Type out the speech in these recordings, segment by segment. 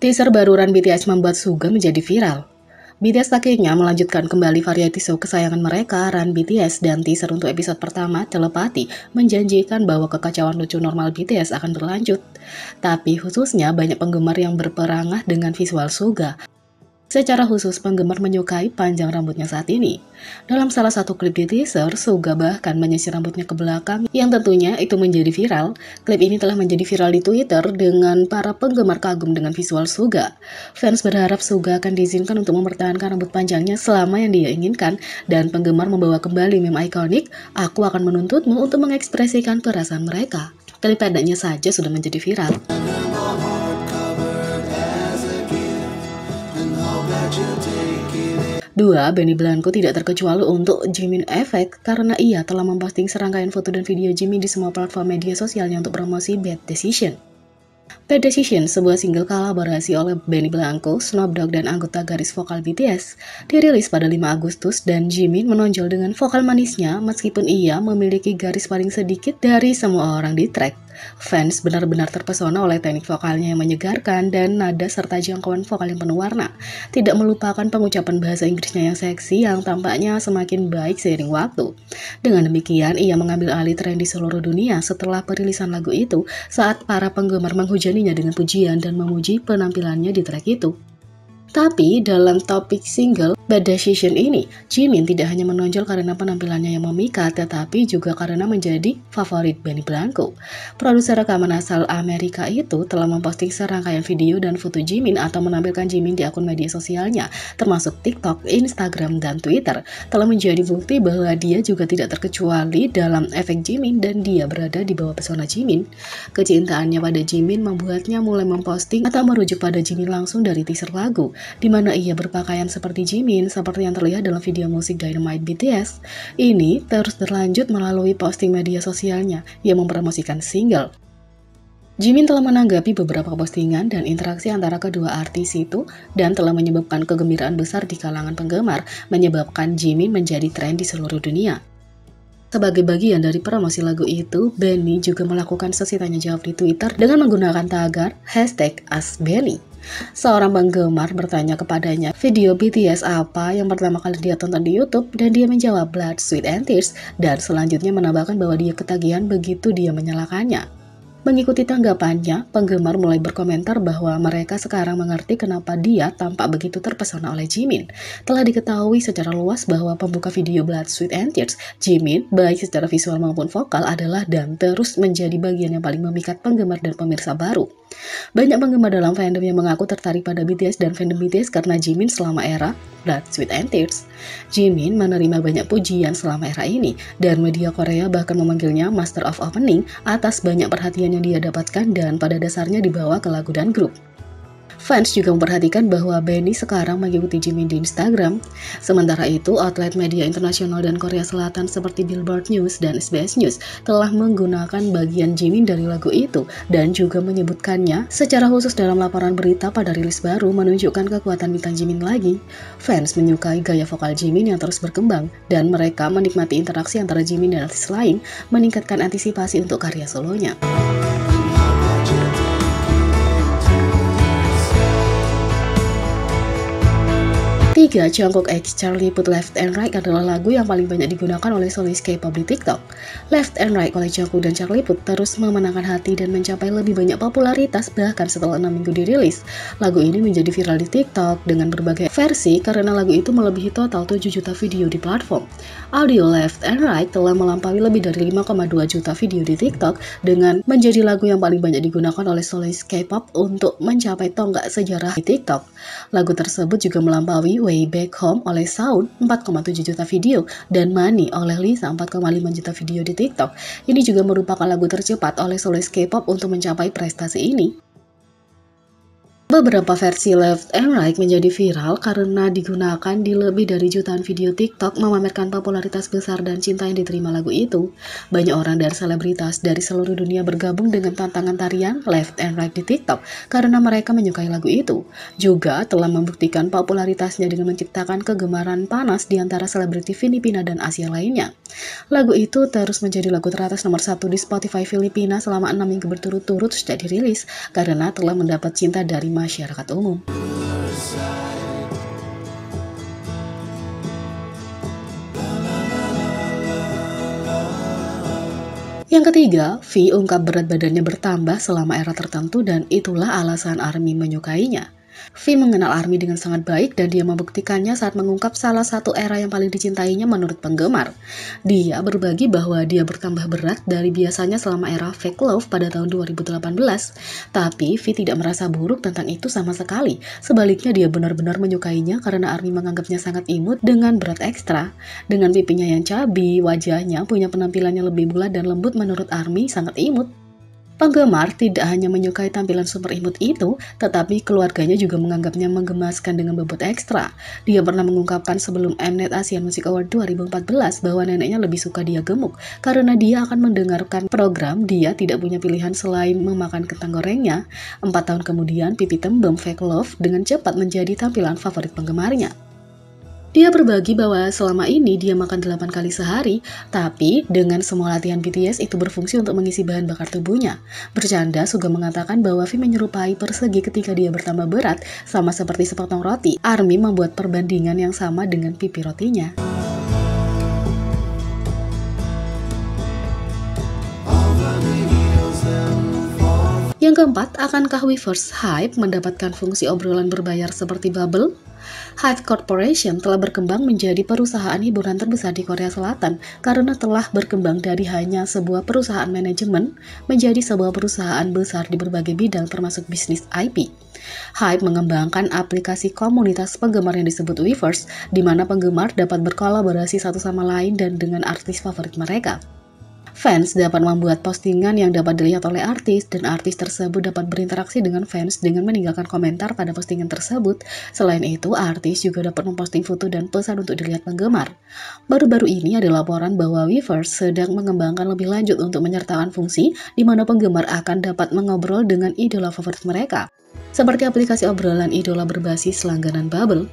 Teaser baru Run BTS membuat Suga menjadi viral. BTS akhirnya melanjutkan kembali variety show kesayangan mereka, Run BTS, dan teaser untuk episode pertama, Telepati, menjanjikan bahwa kekacauan lucu normal BTS akan berlanjut. Tapi khususnya banyak penggemar yang berperangah dengan visual Suga. Secara khusus, penggemar menyukai panjang rambutnya saat ini. Dalam salah satu klip di teaser, Suga bahkan menyisir rambutnya ke belakang, yang tentunya itu menjadi viral. Klip ini telah menjadi viral di Twitter dengan para penggemar kagum dengan visual Suga. Fans berharap Suga akan diizinkan untuk mempertahankan rambut panjangnya selama yang dia inginkan, dan penggemar membawa kembali meme ikonik, "Aku akan menuntutmu untuk mengekspresikan perasaan mereka." Klip pendeknya saja sudah menjadi viral. 2. Benny Blanco tidak terkecuali untuk Jimin Effect karena ia telah memposting serangkaian foto dan video Jimin di semua platform media sosialnya untuk promosi Bad Decision. Bad Decision, sebuah single kolaborasi oleh Benny Blanco, Snoop Dogg, dan anggota garis vokal BTS, dirilis pada 5 Agustus dan Jimin menonjol dengan vokal manisnya meskipun ia memiliki garis paling sedikit dari semua orang di track. Fans benar-benar terpesona oleh teknik vokalnya yang menyegarkan dan nada serta jangkauan vokal yang penuh warna. Tidak melupakan pengucapan bahasa Inggrisnya yang seksi yang tampaknya semakin baik seiring waktu. Dengan demikian, ia mengambil alih tren di seluruh dunia setelah perilisan lagu itu saat para penggemar menghujaninya dengan pujian dan memuji penampilannya di track itu. Tapi dalam topik single Bad Decision ini, Jimin tidak hanya menonjol karena penampilannya yang memikat, tetapi juga karena menjadi favorit Benny Blanco. Produser rekaman asal Amerika itu telah memposting serangkaian video dan foto Jimin atau menampilkan Jimin di akun media sosialnya, termasuk TikTok, Instagram, dan Twitter, telah menjadi bukti bahwa dia juga tidak terkecuali dalam efek Jimin dan dia berada di bawah pesona Jimin. Kecintaannya pada Jimin membuatnya mulai memposting atau merujuk pada Jimin langsung dari teaser lagu, di mana ia berpakaian seperti Jimin, seperti yang terlihat dalam video musik Dynamite BTS. Ini terus berlanjut melalui posting media sosialnya yang mempromosikan single. Jimin telah menanggapi beberapa postingan dan interaksi antara kedua artis itu dan telah menyebabkan kegembiraan besar di kalangan penggemar, menyebabkan Jimin menjadi tren di seluruh dunia. Sebagai bagian dari promosi lagu itu, Benny juga melakukan sesi tanya jawab di Twitter dengan menggunakan tagar #AskBenny. Seorang penggemar bertanya kepadanya video BTS apa yang pertama kali dia tonton di YouTube dan dia menjawab Blood, Sweat and Tears dan selanjutnya menambahkan bahwa dia ketagihan begitu dia menyalakannya. Mengikuti tanggapannya, penggemar mulai berkomentar bahwa mereka sekarang mengerti kenapa dia tampak begitu terpesona oleh Jimin. Telah diketahui secara luas bahwa pembuka video Blood, Sweat and Tears, Jimin, baik secara visual maupun vokal adalah dan terus menjadi bagian yang paling memikat penggemar dan pemirsa baru. Banyak penggemar dalam fandom yang mengaku tertarik pada BTS dan fandom BTS karena Jimin selama era Blood, Sweat and Tears. Jimin menerima banyak pujian selama era ini, dan media Korea bahkan memanggilnya Master of Opening atas banyak perhatian yang dia dapatkan dan pada dasarnya dibawa ke lagu dan grup. Fans juga memperhatikan bahwa Benny sekarang mengikuti Jimin di Instagram. Sementara itu, outlet media internasional dan Korea Selatan seperti Billboard News dan SBS News telah menggunakan bagian Jimin dari lagu itu dan juga menyebutkannya secara khusus dalam laporan berita pada rilis baru menunjukkan kekuatan bintang Jimin lagi. Fans menyukai gaya vokal Jimin yang terus berkembang dan mereka menikmati interaksi antara Jimin dan artis lain, meningkatkan antisipasi untuk karya solonya. 3. Jungkook X Charlie Puth Left and Right adalah lagu yang paling banyak digunakan oleh solis K-pop di TikTok. Left and Right oleh Jungkook dan Charlie Puth terus memenangkan hati dan mencapai lebih banyak popularitas bahkan setelah 6 minggu dirilis. Lagu ini menjadi viral di TikTok dengan berbagai versi karena lagu itu melebihi total 7 juta video di platform. Audio Left and Right telah melampaui lebih dari 5,2 juta video di TikTok dengan menjadi lagu yang paling banyak digunakan oleh solis K-pop untuk mencapai tonggak sejarah di TikTok. Lagu tersebut juga melampaui Way Back Home oleh Sound 4,7 juta video dan Money oleh Lisa 4,5 juta video di TikTok. Ini juga merupakan lagu tercepat oleh solis K-pop untuk mencapai prestasi ini. Beberapa versi Left and Right menjadi viral karena digunakan di lebih dari jutaan video TikTok memamerkan popularitas besar dan cinta yang diterima lagu itu. Banyak orang dan selebritas dari seluruh dunia bergabung dengan tantangan tarian Left and Right di TikTok karena mereka menyukai lagu itu. Juga telah membuktikan popularitasnya dengan menciptakan kegemaran panas di antara selebriti Filipina dan Asia lainnya. Lagu itu terus menjadi lagu teratas nomor 1 di Spotify Filipina selama 6 minggu berturut-turut sejak dirilis karena telah mendapat cinta dari masyarakat umum. Yang ketiga, V ungkap berat badannya bertambah selama era tertentu dan itulah alasan ARMY menyukainya. V mengenal ARMY dengan sangat baik dan dia membuktikannya saat mengungkap salah satu era yang paling dicintainya menurut penggemar. Dia berbagi bahwa dia bertambah berat dari biasanya selama era Fake Love pada tahun 2018. Tapi V tidak merasa buruk tentang itu sama sekali. Sebaliknya dia benar-benar menyukainya karena ARMY menganggapnya sangat imut dengan berat ekstra. Dengan pipinya yang cabi, wajahnya punya penampilan yang lebih bulat dan lembut menurut ARMY sangat imut. Penggemar tidak hanya menyukai tampilan super imut itu, tetapi keluarganya juga menganggapnya menggemaskan dengan bobot ekstra. Dia pernah mengungkapkan sebelum Mnet Asian Music Award 2014 bahwa neneknya lebih suka dia gemuk, karena dia akan mendengarkan program dia tidak punya pilihan selain memakan kentang gorengnya. 4 tahun kemudian, pipi tembem Fake Love dengan cepat menjadi tampilan favorit penggemarnya. Dia berbagi bahwa selama ini dia makan 8 kali sehari, tapi dengan semua latihan BTS itu berfungsi untuk mengisi bahan bakar tubuhnya. Bercanda, Suga mengatakan bahwa V menyerupai persegi ketika dia bertambah berat, sama seperti sepotong roti. ARMY membuat perbandingan yang sama dengan pipi rotinya. Yang keempat, akankah Weverse Hype mendapatkan fungsi obrolan berbayar seperti Bubble? Hype Corporation telah berkembang menjadi perusahaan hiburan terbesar di Korea Selatan karena telah berkembang dari hanya sebuah perusahaan manajemen menjadi sebuah perusahaan besar di berbagai bidang termasuk bisnis IP. Hype mengembangkan aplikasi komunitas penggemar yang disebut Weverse, di mana penggemar dapat berkolaborasi satu sama lain dan dengan artis favorit mereka. Fans dapat membuat postingan yang dapat dilihat oleh artis, dan artis tersebut dapat berinteraksi dengan fans dengan meninggalkan komentar pada postingan tersebut. Selain itu, artis juga dapat memposting foto dan pesan untuk dilihat penggemar. Baru-baru ini ada laporan bahwa Weverse sedang mengembangkan lebih lanjut untuk menyertakan fungsi di mana penggemar akan dapat mengobrol dengan idola favorit mereka. Seperti aplikasi obrolan idola berbasis langganan Bubble.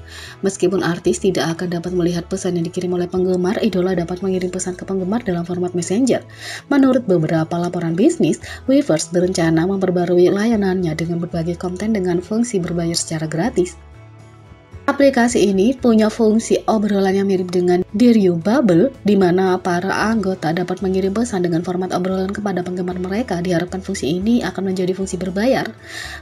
Meskipun artis tidak akan dapat melihat pesan yang dikirim oleh penggemar, idola dapat mengirim pesan ke penggemar dalam format messenger. Menurut beberapa laporan bisnis, Weverse berencana memperbarui layanannya dengan berbagai konten dengan fungsi berbayar secara gratis. Aplikasi ini punya fungsi obrolan yang mirip dengan Dear You Bubble, di mana para anggota dapat mengirim pesan dengan format obrolan kepada penggemar mereka. Diharapkan fungsi ini akan menjadi fungsi berbayar.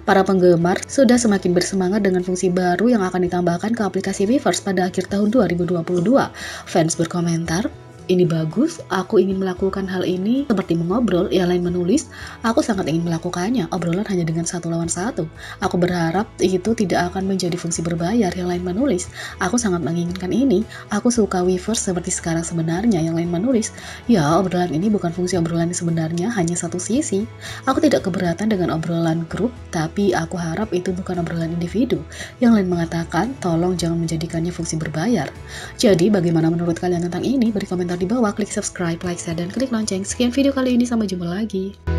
Para penggemar sudah semakin bersemangat dengan fungsi baru yang akan ditambahkan ke aplikasi Weverse pada akhir tahun 2022. Fans berkomentar, "Ini bagus, aku ingin melakukan hal ini." Seperti mengobrol, yang lain menulis, "Aku sangat ingin melakukannya, obrolan hanya dengan 1 lawan 1. Aku berharap itu tidak akan menjadi fungsi berbayar." Yang lain menulis, "Aku sangat menginginkan ini, aku suka Weverse seperti sekarang sebenarnya." Yang lain menulis, "Ya, obrolan ini bukan fungsi obrolan yang sebenarnya, hanya satu sisi. Aku tidak keberatan dengan obrolan grup, tapi aku harap itu bukan obrolan individu." Yang lain mengatakan, "Tolong jangan menjadikannya fungsi berbayar." Jadi, bagaimana menurut kalian tentang ini? Beri komentar di bawah, klik subscribe, like, share, dan klik lonceng. Sekian video kali ini, sampai jumpa lagi.